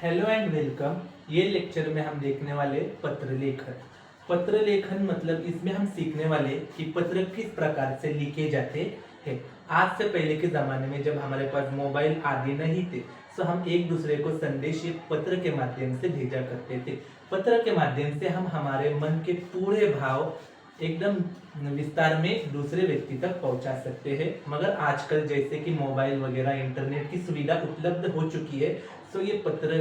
Hello and welcome. ये lecture में हम देखने वाले पत्र लेखन। पत्र लेखन मतलब इसमें हम सीखने वाले कि पत्र किस प्रकार से लिखे जाते हैं। आज से पहले के ज़माने में जब हमारे पास मोबाइल आदि नहीं थे तो हम एक दूसरे को संदेश पत्र के माध्यम से भेजा करते थे। पत्र के माध्यम से हम हमारे मन के पूरे भाव एकदम विस्तार में दूसरे व्यक्ति तक पहुंचा सकते हैं। मगर आजकल जैसे कि मोबाइल वगैरह इंटरनेट की सुविधा उपलब्ध हो चुकी है तो ये पत्र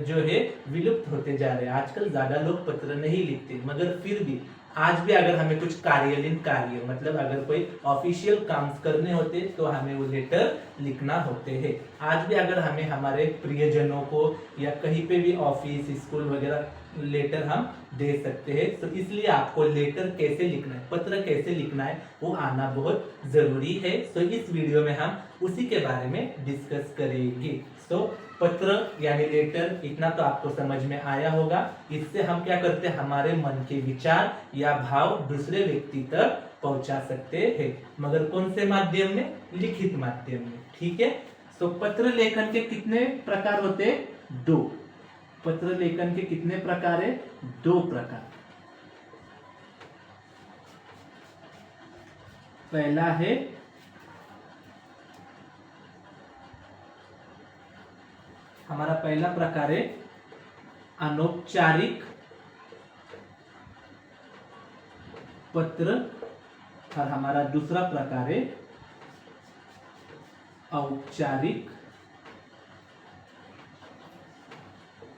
जो है विलुप्त होते जा रहे हैं। आजकल ज्यादा लोग पत्र नहीं लिखते, मगर फिर भी आज भी अगर हमें कुछ कार्यालयीन कार्य मतलब अगर कोई ऑफिशियल काम करने होते तो हमें वो लेटर लिखना होते हैं। आज भी अगर हमें हमारे प्रियजनों को या कहीं पे भी ऑफिस स्कूल वगैरह लेटर हम दे सकते हैं, तो इसलिए आपको लेटर कैसे लिखना है, पत्र कैसे लिखना है वो आना बहुत जरूरी है। तो इस वीडियो में हम उसी के बारे में डिस्कस करेंगे। तो पत्र यानी लेटर, इतना तो आपको समझ में आया होगा। इससे हम क्या करते हैं, हमारे मन के विचार या भाव दूसरे व्यक्ति तक पहुंचा सकते हैं, मगर कौन से माध्यम में? लिखित माध्यम में। ठीक है। तो पत्र लेखन के कितने प्रकार होते हैं? दो। पत्र लेखन के कितने प्रकार है? दो प्रकार। पहला है हमारा पहला प्रकार है अनौपचारिक पत्र और हमारा दूसरा प्रकार है औपचारिक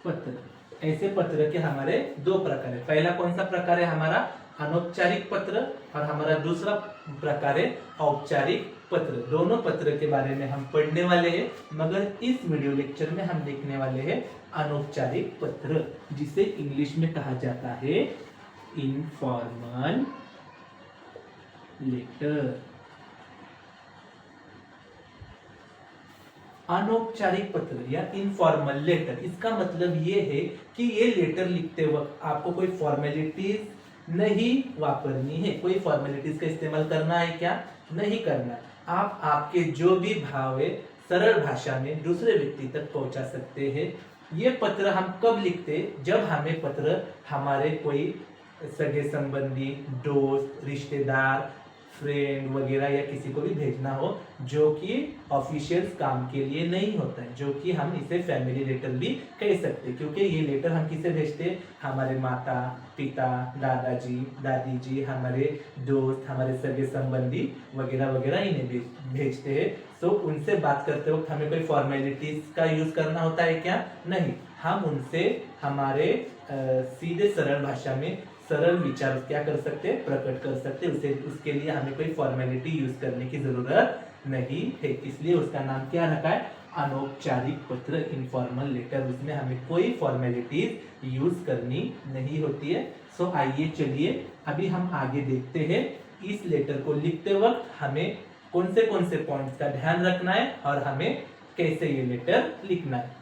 पत्र। ऐसे पत्र के हमारे दो प्रकार है। पहला कौन सा प्रकार है? हमारा अनौपचारिक पत्र और हमारा दूसरा प्रकार है औपचारिक पत्र। दोनों पत्र के बारे में हम पढ़ने वाले हैं, मगर इस वीडियो लेक्चर में हम देखने वाले हैं अनौपचारिक पत्र, जिसे इंग्लिश में कहा जाता है इनफॉर्मल लेटर। अनौपचारिक पत्र या इनफॉर्मल लेटर, इसका मतलब ये है कि ये लेटर लिखते वक्त आपको कोई फॉर्मेलिटीज नहीं वापरनी है। कोई फॉर्मेलिटीज का इस्तेमाल करना है क्या? नहीं करना है। आप आपके जो भी भाव है सरल भाषा में दूसरे व्यक्ति तक पहुंचा सकते हैं। ये पत्र हम कब लिखते? जब हमें पत्र हमारे कोई सगे संबंधी, दोस्त, रिश्तेदार, फ्रेंड वगैरह या किसी को भी भेजना हो जो कि ऑफिशियल काम के लिए नहीं होता है, जो कि हम इसे फैमिली लेटर भी कह सकते हैं। क्योंकि ये लेटर हम किसे भेजते हैं? हमारे माता पिता, दादाजी, दादी जी, हमारे दोस्त, हमारे सगे संबंधी वगैरह वगैरह इन्हें भेजते हैं। तो उनसे बात करते वक्त हमें कोई फॉर्मेलिटीज का यूज करना होता है क्या? नहीं। हम उनसे हमारे सीधे सरल भाषा में सरल विचार क्या कर सकते हैं? प्रकट कर सकते हैं। उसे उसके लिए हमें कोई फॉर्मेलिटी यूज करने की जरूरत नहीं है। इसलिए उसका नाम क्या रखा है? अनौपचारिक पत्र, इनफॉर्मल लेटर। उसमें हमें कोई फॉर्मेलिटीज यूज करनी नहीं होती है। सो आइए चलिए अभी हम आगे देखते हैं इस लेटर को लिखते वक्त हमें कौन से पॉइंट्स का ध्यान रखना है और हमें कैसे ये लेटर लिखना है।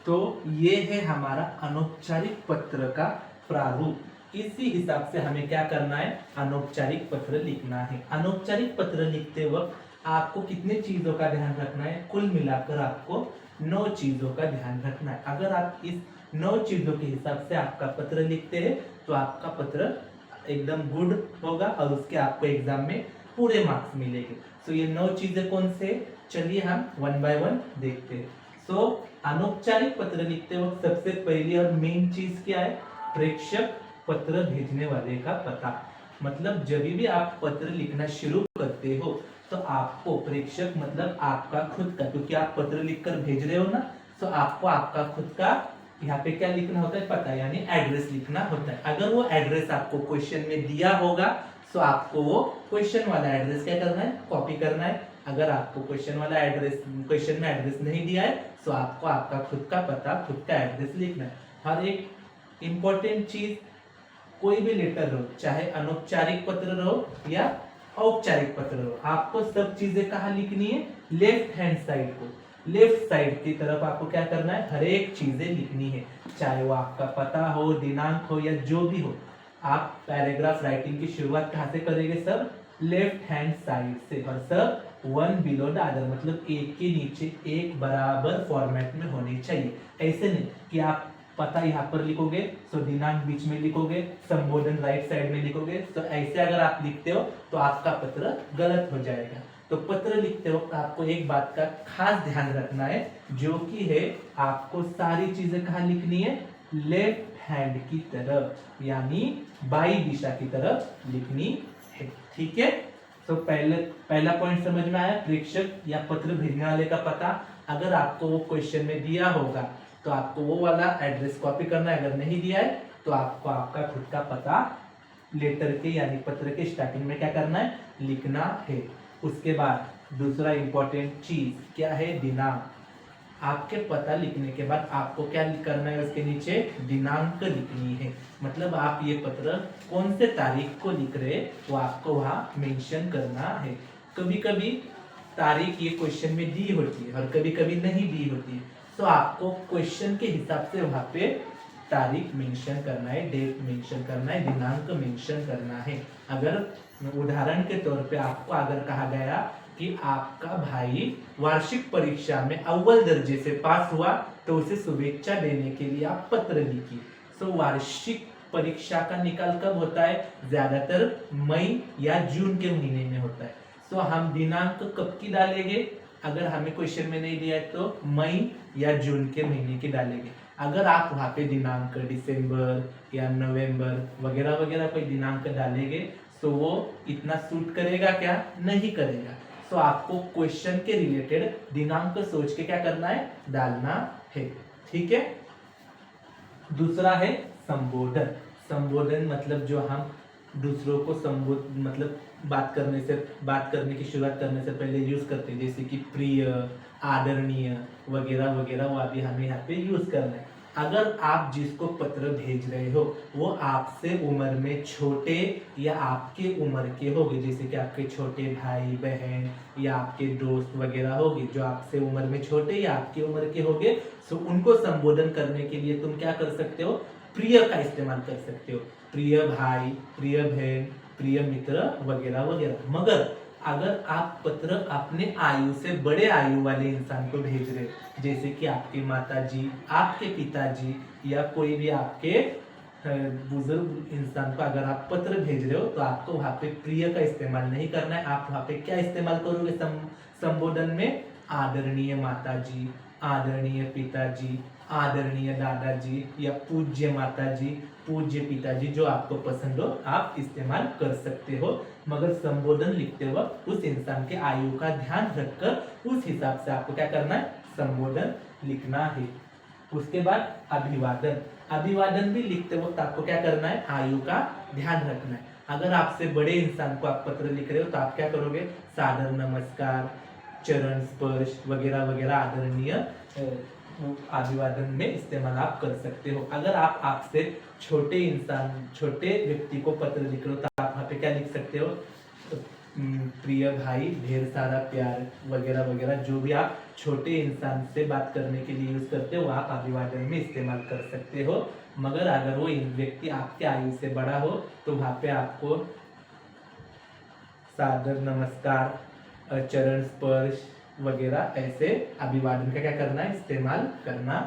तो ये है हमारा अनौपचारिक पत्र का प्रारूप। इसी हिसाब से हमें क्या करना है? अनौपचारिक पत्र लिखना है। अनौपचारिक पत्र लिखते वक्त आपको कितने चीजों का ध्यान रखना है? कुल मिलाकर आपको 9 चीजों का ध्यान रखना है। अगर आप इस 9 चीजों के हिसाब से आपका पत्र लिखते हैं तो आपका पत्र एकदम गुड होगा और उसके आपको एग्जाम में पूरे मार्क्स मिलेंगे। तो ये 9 चीजें कौन से? चलिए हम 1 बाय 1 देखते हैं। सो अनौपचारिक पत्र लिखते वक्त सबसे पहली और मेन चीज क्या है? प्रेषक पत्र भेजने वाले का पता। मतलब जब भी आप पत्र लिखना शुरू करते हो तो आपको प्रेषक मतलब आपका खुद का, क्योंकि आप पत्र लिखकर भेज रहे हो ना, तो आपको आपका खुद का यहाँ पे क्या लिखना होता है? पता, यानी एड्रेस लिखना होता है। अगर वो एड्रेस आपको क्वेश्चन में दिया होगा तो आपको वो क्वेश्चन वाला एड्रेस क्या करना है? कॉपी करना है। अगर आपको क्वेश्चन में एड्रेस नहीं दिया है तो आपको आपका खुद का पता, खुद का एड्रेस लिखना है। हर एक इंपॉर्टेंट चीज, कोई भी लेटर हो, चाहे अनौपचारिक पत्र रहो या औपचारिक पत्र रहो, आपको सब चीजें कहाँ लिखनी है? लेफ्ट हैंड साइड को, लेफ्ट साइड की तरफ आपको क्या करना है? हर एक चीजें लिखनी है, चाहे वो आपका पता हो, दिनांक हो या जो भी हो। आप पैराग्राफ राइटिंग की शुरुआत कहाँ से करेंगे? सब लेफ्ट हैंड साइड से, और सब वन बिलो द अदर, मतलब एक के नीचे एक बराबर फॉर्मेट में होने चाहिए। ऐसे नहीं कि आप पता यहाँ पर लिखोगे तो दिनांक बीच में लिखोगे, संबोधन राइट साइड में लिखोगे, तो ऐसे अगर आप लिखते हो तो आपका पत्र गलत हो जाएगा। तो पत्र लिखते वक्त आपको एक बात का खास ध्यान रखना है, जो कि है आपको सारी चीजें कहाँ लिखनी है, लेफ्ट हैंड की तरफ, यानी बाई दिशा की तरफ लिखनी है। ठीक है, तो पहला पॉइंट समझ में आया, प्रेषक या पत्र भेजने वाले का पता। अगर आपको वो क्वेश्चन में दिया होगा तो आपको वो वाला एड्रेस कॉपी करना है, अगर नहीं दिया है तो आपको आपका खुद का पता लेटर के यानी पत्र के स्टार्टिंग में क्या करना है, लिखना है। उसके बाद दूसरा इंपॉर्टेंट चीज क्या है, दिनांक। आपके पता लिखने के बाद आपको क्या करना है, उसके नीचे दिनांक लिखनी है। मतलब आप ये पत्र कौन से तारीख को लिख रहे हैं वो आपको वहाँ मेंशन करना है। कभी कभी तारीख ये क्वेश्चन में दी होती है और कभी कभी नहीं दी होती है, तो आपको क्वेश्चन के हिसाब से वहाँ पे तारीख मेंशन करना है, डेट मेंशन करना है, दिनांक मेंशन करना है। अगर उदाहरण के तौर पे आपको अगर कहा गया कि आपका भाई वार्षिक परीक्षा में अव्वल दर्जे से पास हुआ, तो उसे शुभेच्छा देने के लिए आप पत्र लिखिए। तो वार्षिक परीक्षा का निकाल कब होता है, ज्यादातर मई या जून के महीने में होता है। तो हम दिनांक कब की डालेंगे, अगर हमें क्वेश्चन में नहीं दिया है तो मई या जून के महीने की डालेंगे। अगर आप वहाँ पे दिनांक दिसंबर या नवंबर वगैरह वगैरह कोई दिनांक डालेंगे तो वो इतना सूट करेगा क्या, नहीं करेगा। तो आपको क्वेश्चन के रिलेटेड दिनांक सोच के क्या करना है, डालना है। ठीक है, दूसरा है संबोधन। संबोधन मतलब जो हम दूसरों को मतलब बात करने की शुरुआत करने से पहले यूज करते हैं, जैसे कि प्रिय, आदरणीय वगैरह वगैरह, वो अभी हमें यहाँ पे यूज करना है। अगर आप जिसको पत्र भेज रहे हो वो आपसे उम्र में छोटे या आपके उम्र के होंगे, जैसे कि आपके छोटे भाई बहन या आपके दोस्त वगैरह होंगे जो आपसे उम्र में छोटे या आपकी उम्र के होंगे, तो उनको संबोधन करने के लिए तुम क्या कर सकते हो, प्रिय का इस्तेमाल कर सकते हो। प्रिय भाई, प्रिय बहन, प्रिय मित्र वगैरह वगैरह। मगर अगर आप पत्र अपने आयु से बड़े आयु वाले इंसान को भेज रहे, जैसे कि आपकी माताजी, आपके पिताजी या कोई भी आपके बुजुर्ग इंसान को अगर आप पत्र भेज रहे हो, तो आपको वहाँ पे प्रिय का इस्तेमाल नहीं करना है। आप वहाँ पे क्या इस्तेमाल करोगे संबोधन में, आदरणीय माताजी, आदरणीय पिताजी, आदरणीय दादाजी या पूज्य माताजी, पूज्य पिताजी, जो आपको पसंद हो आप इस्तेमाल कर सकते हो। मगर संबोधन लिखते वक्त उस इंसान के आयु का ध्यान रखकर उस हिसाब से आपको क्या करना है, संबोधन लिखना है। उसके बाद अभिवादन। अभिवादन भी लिखते वक्त आपको क्या करना है, आयु का ध्यान रखना है। अगर आपसे बड़े इंसान को आप पत्र लिख रहे हो तो आप क्या करोगे, सादर नमस्कार, चरण स्पर्श वगैरह वगैरह आदरणीय अभिवादन में इस्तेमाल आप कर सकते हो। अगर आप आपसे छोटे व्यक्ति को पत्र लिख रहे हो तो आप वहाँ पे क्या लिख सकते हो, प्रिय भाई, ढेर सारा प्यार वगैरह वगैरह, जो भी आप छोटे इंसान से बात करने के लिए यूज करते हो आप अभिवादन में इस्तेमाल कर सकते हो। मगर अगर वो व्यक्ति आपके आयु से बड़ा हो तो वहाँ पे आपको सादर नमस्कार, चरण स्पर्श वगैरह ऐसे अभिवादन का क्या करना है, इस्तेमाल करना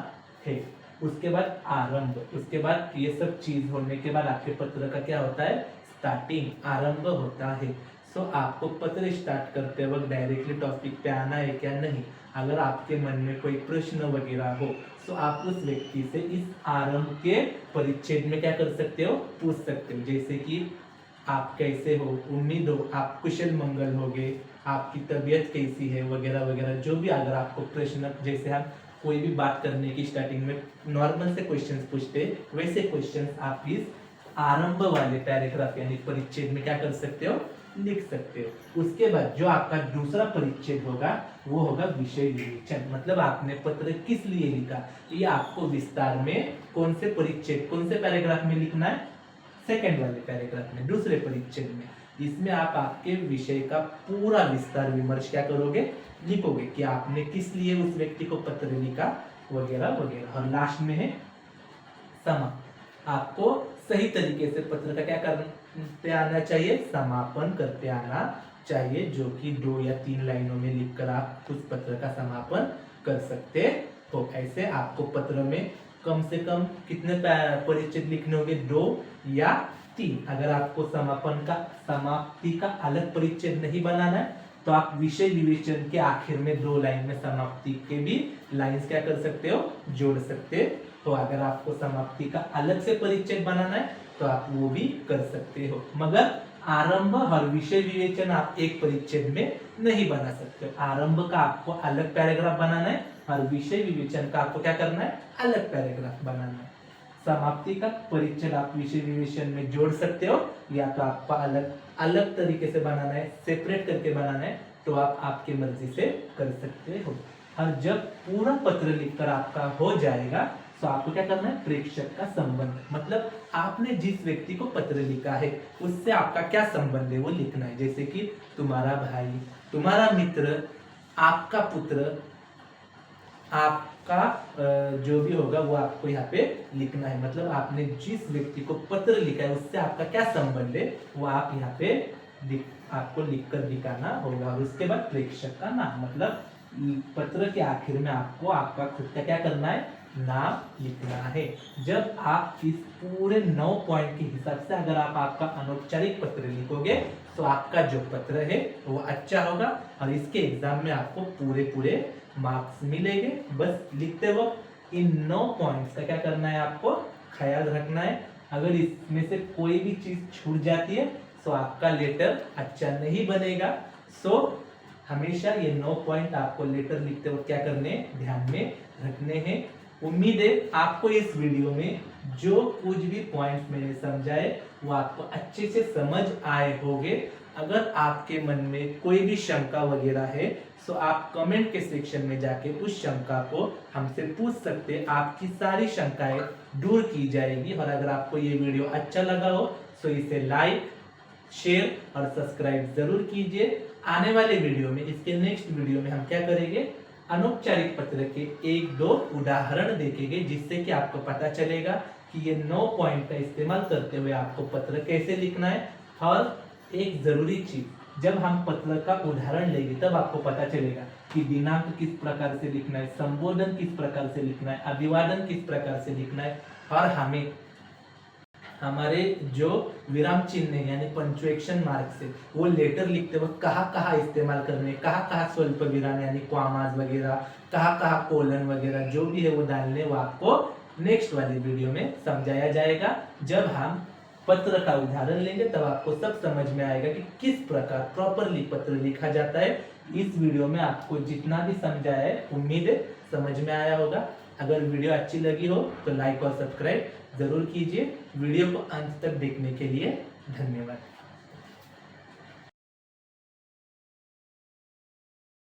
है। उसके बाद आरंभ। उसके बाद ये सब चीज होने के बाद आपके पत्र का क्या होता है, स्टार्टिंग, आरंभ होता है। सो आपको पत्र स्टार्ट करते वक्त डायरेक्टली टॉपिक पे आना है क्या, नहीं। अगर आपके मन में कोई प्रश्न वगैरह हो तो आप उस व्यक्ति से इस आरंभ के परिच्छेद में क्या कर सकते हो, पूछ सकते हो। जैसे कि आप कैसे हो, उम्मीद हो आप कुशल मंगल होगे, आपकी तबीयत कैसी है वगैरह वगैरह, जो भी अगर आपको प्रश्न, जैसे हम कोई भी बात करने की स्टार्टिंग में नॉर्मल से क्वेश्चंस पूछते हैं, वैसे क्वेश्चंस आप इस आरंभ वाले पैराग्राफ यानी परिच्छेद में क्या कर सकते हो, लिख सकते हो। उसके बाद जो आपका दूसरा परिच्छेद होगा वो होगा विषय विवेचन। मतलब आपने पत्र किस लिए लिखा, ये आपको विस्तार में कौन से परिच्छेद, कौन से पैराग्राफ में लिखना है, सेकंड वाले पैराग्राफ में, दूसरे परिच्छेद में। इसमें आप आपके विषय का पूरा विस्तार विमर्श क्या करोगे, लिखोगे कि आपने किस लिए उस व्यक्ति को पत्र लिखा वगैरह वगैरह। और लास्ट में है समा। आपको सही तरीके से पत्र का क्या करते आना चाहिए, समापन करते आना चाहिए जो कि 2 या 3 लाइनों में लिखकर आप उस पत्र का समापन कर सकते हो। ऐसे आपको पत्र में कम से कम कितने परिच्छेद लिखने होंगे, 2 या 3। अगर आपको समाप्ति का अलग परिच्छेद नहीं बनाना है तो आप विषय विवेचन के आखिर में 2 लाइन में समाप्ति के भी लाइंस क्या कर सकते हो, जोड़ सकते हो। अगर आपको समाप्ति का अलग से परिच्छेद बनाना है तो आप वो भी कर सकते हो, मगर आरंभ और विषय विवेचन आप एक परिच्छेद में नहीं बना सकते। आरंभ का आपको अलग पैराग्राफ बनाना है और विषय विवेचन का आपको क्या करना है, अलग पैराग्राफ बनाना है। समाप्ति का परिच्छेद आप विषय विवेचन में जोड़ सकते हो, या तो आपको अलग अलग तरीके से बनाना है, सेपरेट करके बनाना है, तो आप आपकी मर्जी से कर सकते हो। और जब पूरा पत्र लिखकर आपका हो जाएगा तो आपको क्या करना है, प्रेषक का संबंध, मतलब आपने जिस व्यक्ति को पत्र लिखा है उससे आपका क्या संबंध है वो लिखना है। जैसे कि तुम्हारा भाई, तुम्हारा मित्र, आपका पुत्र, आपका जो भी होगा वो आपको यहाँ पे लिखना है। मतलब आपने जिस व्यक्ति को पत्र लिखा है उससे आपका क्या संबंध है वो आप यहाँ पे आपको लिखकर दिखाना होगा। और उसके बाद प्रेषक का नाम, मतलब पत्र के आखिर में आपको आपका खुद का क्या करना है, नाम लिखना है। जब आप इस पूरे 9 पॉइंट के हिसाब से अगर आप आपका अनौपचारिक पत्र लिखोगे तो आपका जो पत्र है वो अच्छा होगा और इसके एग्जाम में आपको पूरे मार्क्स मिलेंगे। बस लिखते वक्त इन 9 पॉइंट्स का क्या करना है, आपको ख्याल रखना है। अगर इसमें से कोई भी चीज छूट जाती है तो आपका लेटर अच्छा नहीं बनेगा। सो हमेशा ये 9 पॉइंट आपको लेटर लिखते वक्त क्या करने, ध्यान में रखने हैं। उम्मीद है आपको इस वीडियो में जो कुछ भी पॉइंट्स मैंने समझाए वो आपको अच्छे से समझ आए होंगे। अगर आपके मन में कोई भी शंका वगैरह है तो आप कमेंट के सेक्शन में जाके उस शंका को हमसे पूछ सकते हैं। आपकी सारी शंकाएं दूर की जाएगी। और अगर आपको ये वीडियो अच्छा लगा हो तो इसे लाइक, शेयर और सब्सक्राइब जरूर कीजिए। आने वाले वीडियो में, इसके नेक्स्ट वीडियो में हम क्या करेंगे, अनौपचारिक पत्र के 1-2 उदाहरण देखेंगे, जिससे कि आपको पता चलेगा कि ये 9 पॉइंट का इस्तेमाल करते हुए आपको पत्र कैसे लिखना है। और एक जरूरी चीज, जब हम पत्र का उदाहरण लेंगे तब आपको पता चलेगा कि दिनांक किस प्रकार से लिखना है, संबोधन किस प्रकार से लिखना है, अभिवादन किस प्रकार से लिखना है, और हमें हमारे जो विराम चिन्ह है यानी पंक्चुएशन मार्क से वो लेटर लिखते वक्त कहाँ इस्तेमाल करने, कहाँ स्वल्प विराम यानी कॉमास वगैरह, कहाँ कोलन वगैरह जो भी है वो डालने, वो आपको नेक्स्ट वाले वीडियो में समझाया जाएगा। जब हम पत्र का उदाहरण लेंगे तब आपको सब समझ में आएगा कि किस प्रकार प्रॉपरली पत्र लिखा जाता है। इस वीडियो में आपको जितना भी समझाया है उम्मीद है समझ में आया होगा। अगर वीडियो अच्छी लगी हो तो लाइक और सब्सक्राइब जरूर कीजिए। वीडियो को अंत तक देखने के लिए धन्यवाद।